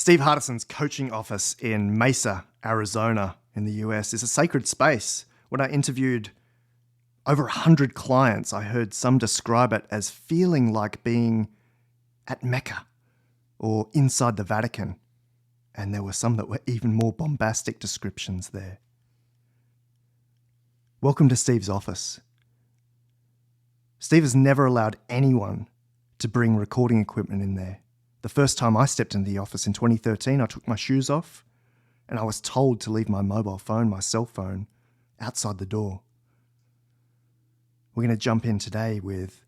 Steve Hardison's coaching office in Mesa, Arizona, in the US, is a sacred space. When I interviewed over 100 clients, I heard some describe it as feeling like being at Mecca or inside the Vatican. And there were some that were even more bombastic descriptions there. Welcome to Steve's office. Steve has never allowed anyone to bring recording equipment in there. The first time I stepped into the office in 2013, I took my shoes off and I was told to leave my mobile phone, my cell phone, outside the door. We're going to jump in today with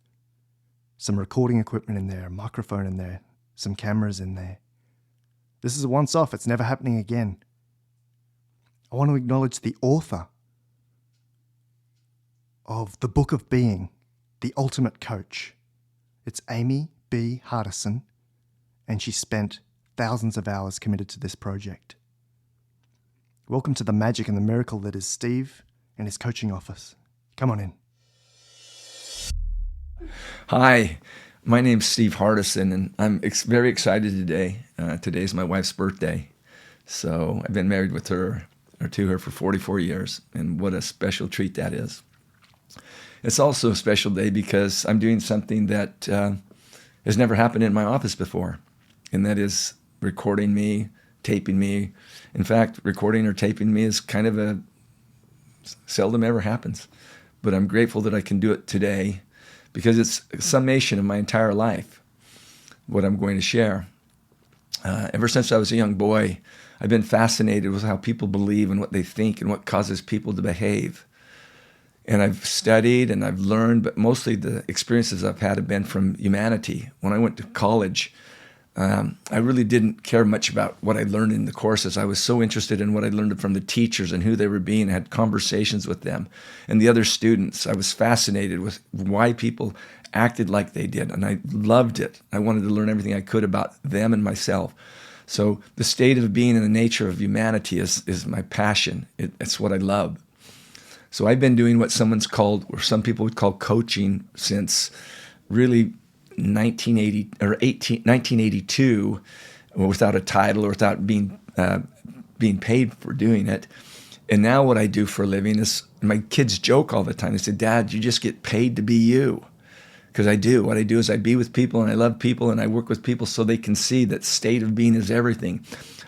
some recording equipment in there, a microphone in there, some cameras in there. This is a once-off. It's never happening again. I want to acknowledge the author of The Book of Being, The Ultimate Coach. It's Amy B. Hardison, and she spent thousands of hours committed to this project. Welcome to the magic and the miracle that is Steve and his coaching office. Come on in. Hi, my name's Steve Hardison, and I'm very excited today. Today's my wife's birthday, so I've been married with her or to her for 44 years, and what a special treat that is. It's also a special day because I'm doing something that has never happened in my office before, and that is recording me, taping me. In fact, recording or taping me is kind of a seldom ever happens, but I'm grateful that I can do it today because it's a summation of my entire life, what I'm going to share. Ever since I was a young boy, I've been fascinated with how people believe and what they think and what causes people to behave. And I've studied and I've learned, but mostly the experiences I've had have been from humanity. When I went to college, I really didn't care much about what I learned in the courses. I was so interested in what I learned from the teachers and who they were being. I had conversations with them and the other students. I was fascinated with why people acted like they did, and I loved it. I wanted to learn everything I could about them and myself. So the state of being and the nature of humanity is my passion. It's what I love. So I've been doing what someone's called, or some people would call coaching, since really 1982, without a title or without being paid for doing it. And now what I do for a living is, my kids joke all the time. They say, "Dad, you just get paid to be you." Because I do. What I do is I be with people and I love people and I work with people so they can see that state of being is everything.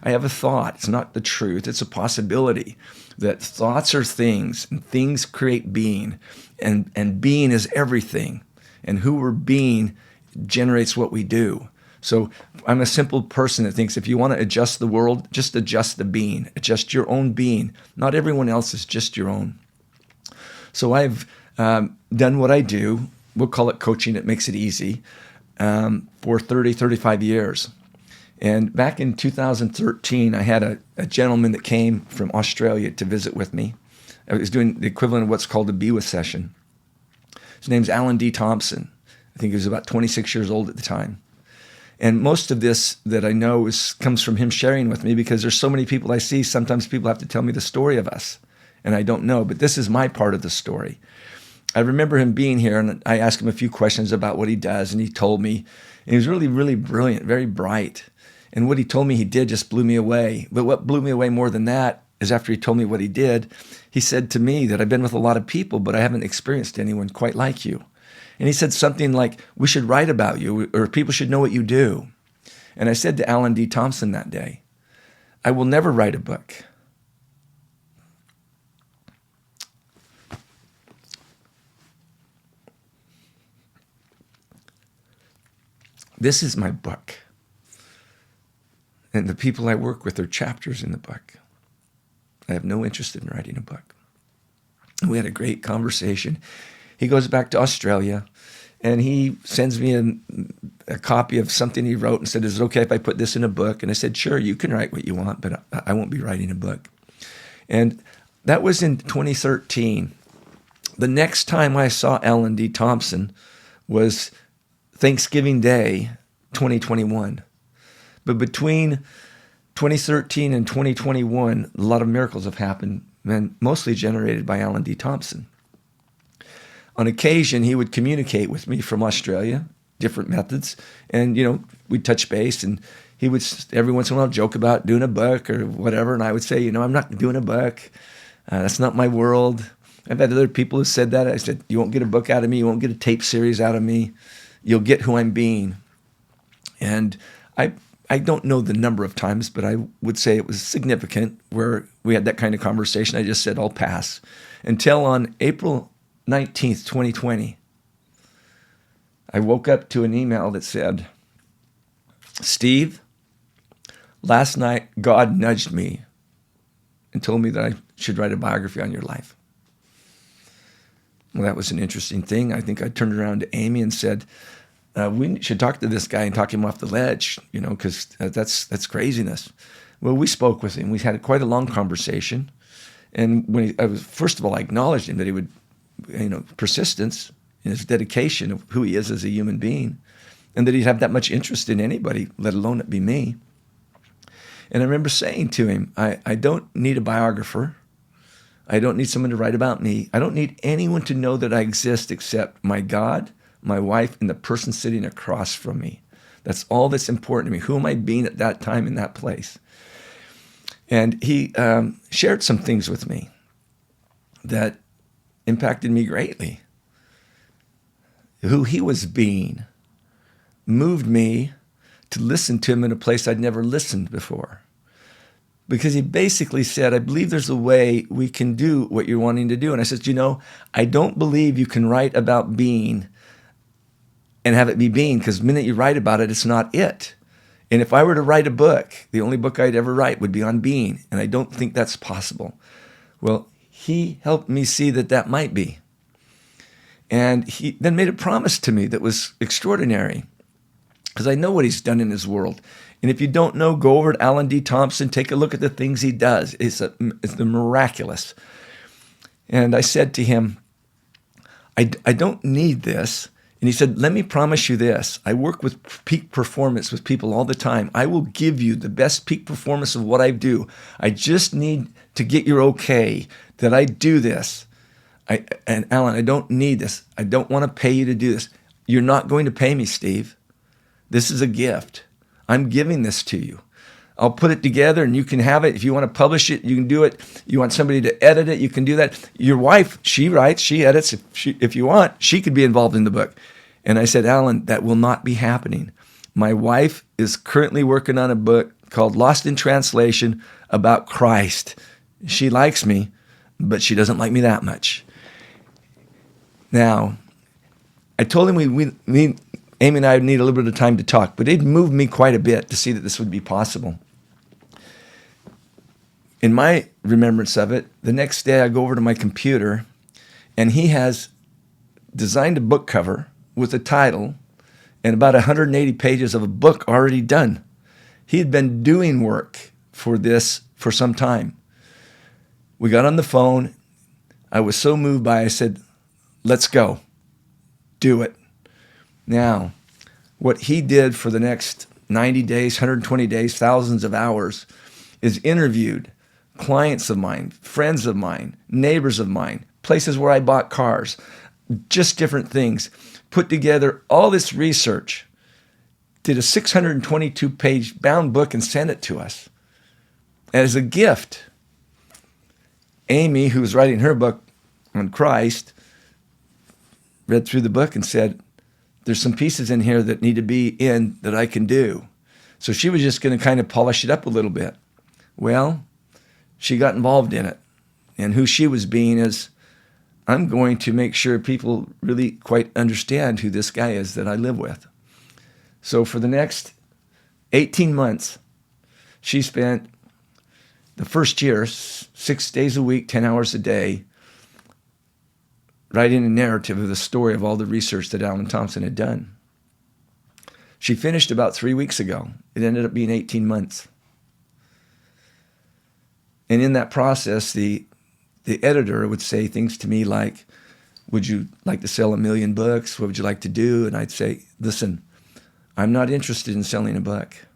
I have a thought. It's not the truth. It's a possibility that thoughts are things and things create being, and being is everything. And who we're being generates what we do. So I'm a simple person that thinks if you want to adjust the world, just adjust the being, adjust your own being. Not everyone else's, just your own. So I've done what I do. We'll call it coaching. It makes it easy, for 35 years. And back in 2013, I had a gentleman that came from Australia to visit with me. I was doing the equivalent of what's called a Be With session. His name's Alan D. Thompson. I think he was about 26 years old at the time. And most of this that I know comes from him sharing with me, because there's so many people I see. Sometimes people have to tell me the story of us, and I don't know. But this is my part of the story. I remember him being here, and I asked him a few questions about what he does, and he told me. And he was really, really brilliant, very bright. And what he told me he did just blew me away. But what blew me away more than that is after he told me what he did, he said to me that I've been with a lot of people, but I haven't experienced anyone quite like you. And he said something like, "We should write about you, or people should know what you do." And I said to Alan D. Thompson that day, "I will never write a book. This is my book. And the people I work with are chapters in the book. I have no interest in writing a book." And we had a great conversation. He goes back to Australia, and he sends me a copy of something he wrote and said, "Is it okay if I put this in a book?" And I said, "Sure, you can write what you want, but I won't be writing a book." And that was in 2013. The next time I saw Alan D. Thompson was Thanksgiving Day, 2021. But between 2013 and 2021, a lot of miracles have happened, and mostly generated by Alan D. Thompson. On occasion, he would communicate with me from Australia, different methods, and we'd touch base, and he would every once in a while joke about doing a book or whatever, and I would say, I'm not doing a book. That's not my world. I've had other people who said that. I said, you won't get a book out of me. You won't get a tape series out of me. You'll get who I'm being. And I don't know the number of times, but I would say it was significant where we had that kind of conversation. I just said, I'll pass. Until on April 19th, 2020, I woke up to an email that said, Steve, last night God nudged me and told me that I should write a biography on your life. Well, that was an interesting thing. I think I turned around to Amy and said, we should talk to this guy and talk him off the ledge, because that's craziness. Well, we spoke with him. We had quite a long conversation. And first of all, I acknowledged him that he would, persistence in his dedication of who he is as a human being, and that he'd have that much interest in anybody, let alone it be me. And I remember saying to him, I don't need a biographer. I don't need someone to write about me. I don't need anyone to know that I exist except my God, my wife, and the person sitting across from me. That's all that's important to me. Who am I being at that time in that place? And he shared some things with me that impacted me greatly. Who he was being moved me to listen to him in a place I'd never listened before. Because he basically said, I believe there's a way we can do what you're wanting to do. And I said, I don't believe you can write about being and have it be being, because the minute you write about it, it's not it. And if I were to write a book, the only book I'd ever write would be on being. And I don't think that's possible. Well, he helped me see that might be. And he then made a promise to me that was extraordinary, because I know what he's done in his world. And if you don't know, go over to Alan D. Thompson, take a look at the things he does. It's the miraculous. And I said to him, I don't need this. And he said, let me promise you this. I work with peak performance with people all the time. I will give you the best peak performance of what I do. I just need to get your okay that I do this. And Alan, I don't need this. I don't want to pay you to do this. You're not going to pay me, Steve. This is a gift. I'm giving this to you. I'll put it together and you can have it. If you want to publish it, you can do it. You want somebody to edit it, you can do that. Your wife, she writes, she edits. If you want, she could be involved in the book. And I said, Alan, that will not be happening. My wife is currently working on a book called Lost in Translation about Christ. She likes me, but she doesn't like me that much. Now, I told him Amy and I would need a little bit of time to talk, but it moved me quite a bit to see that this would be possible. In my remembrance of it, the next day I go over to my computer, and he has designed a book cover with a title and about 180 pages of a book already done. He had been doing work for this for some time. We got on the phone. I was so moved by it, I said, let's go. Do it. Now, what he did for the next 90 days, 120 days, thousands of hours, is interviewed clients of mine, friends of mine, neighbors of mine, places where I bought cars, just different things, put together all this research, did a 622-page bound book and sent it to us as a gift. Amy, who was writing her book on Christ, read through the book and said, there's some pieces in here that need to be in that I can do. So she was just going to kind of polish it up a little bit. Well, she got involved in it. And who she was being is, I'm going to make sure people really quite understand who this guy is that I live with. So for the next 18 months, she spent the first year, 6 days a week, 10 hours a day, writing a narrative of the story of all the research that Alan Thompson had done. She finished about 3 weeks ago. It ended up being 18 months. And in that process, the editor would say things to me like, would you like to sell 1 million books? What would you like to do? And I'd say, listen, I'm not interested in selling a book.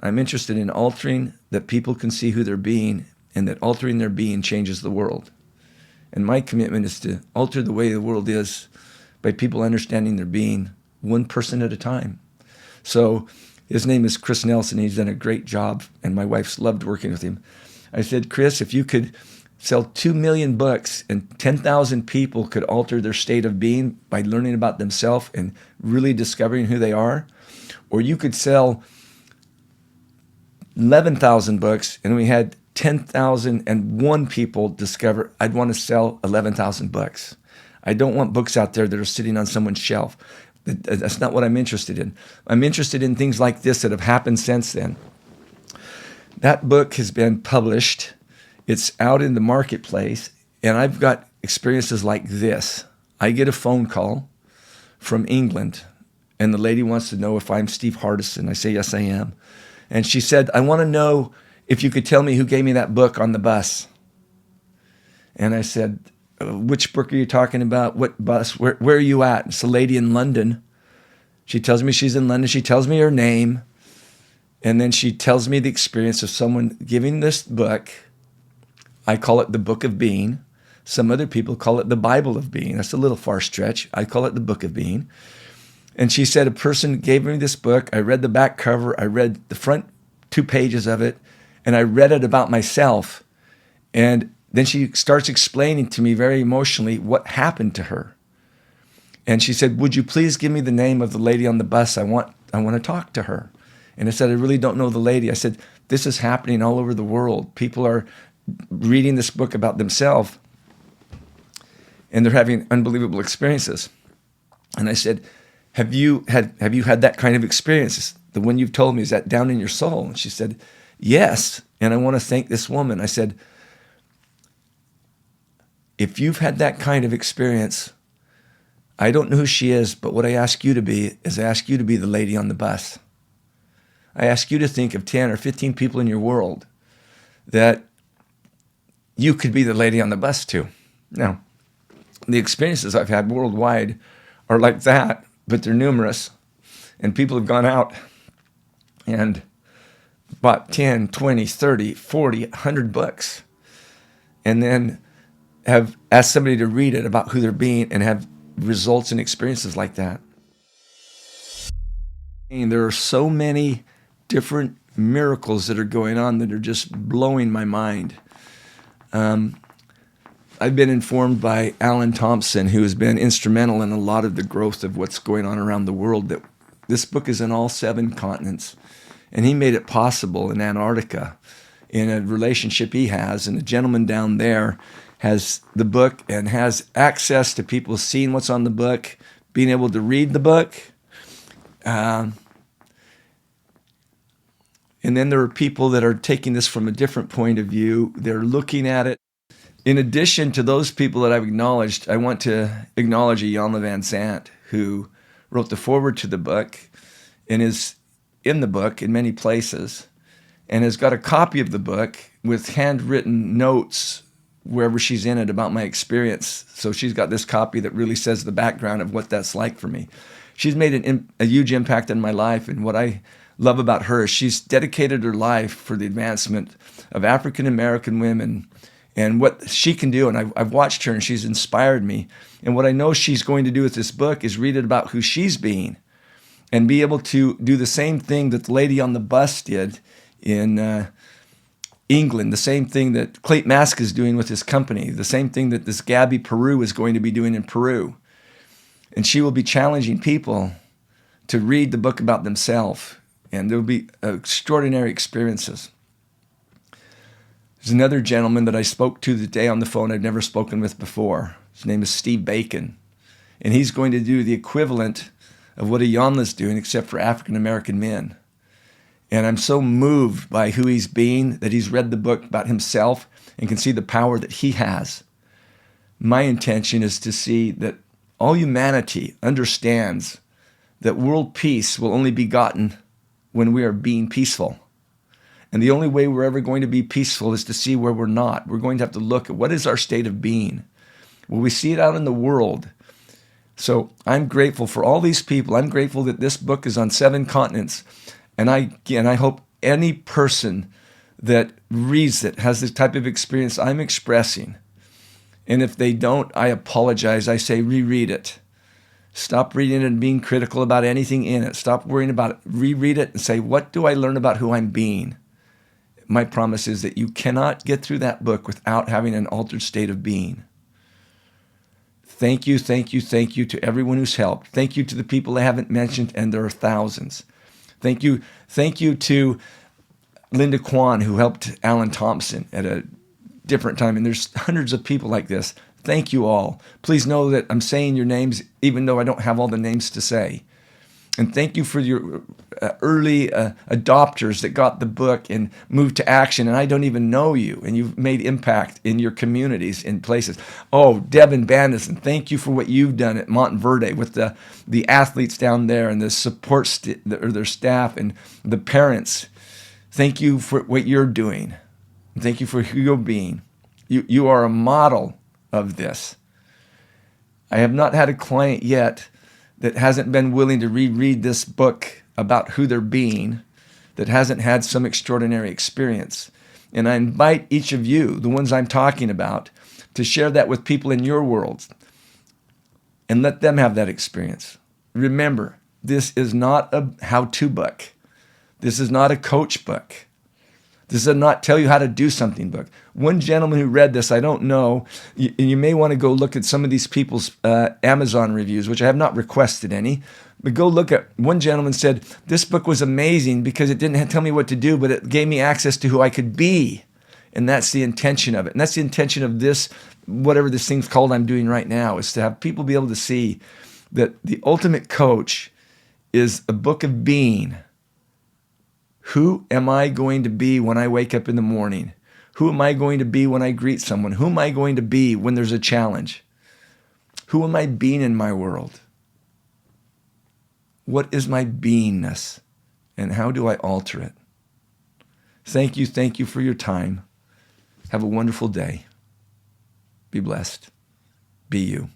I'm interested in altering that people can see who they're being, and that altering their being changes the world. And my commitment is to alter the way the world is by people understanding their being, one person at a time. So His name is Chris Nelson. He's done a great job, and my wife's loved working with him. I said, Chris, if you could sell 2 million books and 10,000 people could alter their state of being by learning about themselves and really discovering who they are, or you could sell 11,000 books and we had 10,001 people discover, I'd want to sell 11,000 books. I don't want books out there that are sitting on someone's shelf. That's not what I'm interested in. I'm interested in things like this that have happened since then. That book has been published. It's out in the marketplace, and I've got experiences like this. I get a phone call from England, and the lady wants to know if I'm Steve Hardison. I say, yes, I am. And she said, I want to know if you could tell me who gave me that book on the bus. And I said, which book are you talking about? What bus? Where are you at? It's a lady in London. She tells me she's in London. She tells me her name. And then she tells me the experience of someone giving this book. I call it the Book of Being. Some other people call it the Bible of Being. That's a little far stretch. I call it the Book of Being. And she said a person gave me this book. I read the back cover. I read the front 2 pages of it. And I read it about myself. And then she starts explaining to me very emotionally what happened to her. And she said, would you please give me the name of the lady on the bus? I want to talk to her. And I said, I really don't know the lady. I said, this is happening all over the world. People are reading this book about themselves, and they're having unbelievable experiences. And I said, have you had that kind of experience? The one you've told me, is that down in your soul? And she said, yes. And I want to thank this woman. I said, if you've had that kind of experience, I don't know who she is, but what I ask you to be is I ask you to be the lady on the bus. I ask you to think of 10 or 15 people in your world that you could be the lady on the bus to. Now, the experiences I've had worldwide are like that, but they're numerous. And people have gone out and bought 10, 20, 30, 40, 100 books, and then have asked somebody to read it about who they're being and have results and experiences like that. And there are so many different miracles that are going on that are just blowing my mind. I've been informed by Alan Thompson, who has been instrumental in a lot of the growth of what's going on around the world, that this book is in all 7 continents. And he made it possible in Antarctica in a relationship he has. And a gentleman down there has the book and has access to people seeing what's on the book, being able to read the book. And then there are people that are taking this from a different point of view. They're looking at it. In addition to those people that I've acknowledged, I want to acknowledge Iyanla Vanzant, who wrote the foreword to the book and is in the book in many places and has got a copy of the book with handwritten notes wherever she's in it about my experience. So she's got this copy that really says the background of what that's like for me. She's made a huge impact in my life, and what I love about her is she's dedicated her life for the advancement of African American women and what she can do. And I've watched her and she's inspired me. And what I know she's going to do with this book is read it about who she's being and be able to do the same thing that the lady on the bus did in England, the same thing that Clayton Mask is doing with his company, the same thing that this Gabby Peru is going to be doing in Peru. And she will be challenging people to read the book about themselves. And there will be extraordinary experiences. There's another gentleman that I spoke to today on the phone I've never spoken with before. His name is Steve Bacon. And he's going to do the equivalent of what Iyanla's doing, except for African American men. And I'm so moved by who he's being, that he's read the book about himself and can see the power that he has. My intention is to see that all humanity understands that world peace will only be gotten when we are being peaceful. And the only way we're ever going to be peaceful is to see where we're not. We're going to have to look at what is our state of being. Will we see it out in the world? So I'm grateful for all these people. I'm grateful that this book is on 7 continents. And I hope any person that reads it has this type of experience I'm expressing. And if they don't, I apologize. I say reread it. Stop reading it and being critical about anything in it. Stop worrying about it. Reread it and say, what do I learn about who I'm being? My promise is that you cannot get through that book without having an altered state of being. Thank you, thank you, thank you to everyone who's helped. Thank you to the people I haven't mentioned, and there are thousands. Thank you to Linda Kwan, who helped Alan Thompson at a different time. And there's hundreds of people like this. Thank you all. Please know that I'm saying your names, even though I don't have all the names to say. And thank you for your early adopters that got the book and moved to action. And I don't even know you. And you've made impact in your communities, in places. Oh, Devin Bandison, thank you for what you've done at Montverde with the athletes down there and the support or their staff and the parents. Thank you for what you're doing. Thank you for who you're being. You are a model of this. I have not had a client yet that hasn't been willing to reread this book about who they're being, that hasn't had some extraordinary experience. And I invite each of you, the ones I'm talking about, to share that with people in your world and let them have that experience. Remember, this is not a how-to book. This is not a coach book. This does not tell you how to do something book. One gentleman who read this, I don't know, you may want to go look at some of these people's Amazon reviews, which I have not requested any, but go look at, one gentleman said, this book was amazing because it didn't tell me what to do, but it gave me access to who I could be. And that's the intention of it. And that's the intention of this, whatever this thing's called I'm doing right now, is to have people be able to see that the ultimate coach is a book of being. Who am I going to be when I wake up in the morning? Who am I going to be when I greet someone? Who am I going to be when there's a challenge? Who am I being in my world? What is my beingness? And how do I alter it? Thank you for your time. Have a wonderful day. Be blessed. Be you.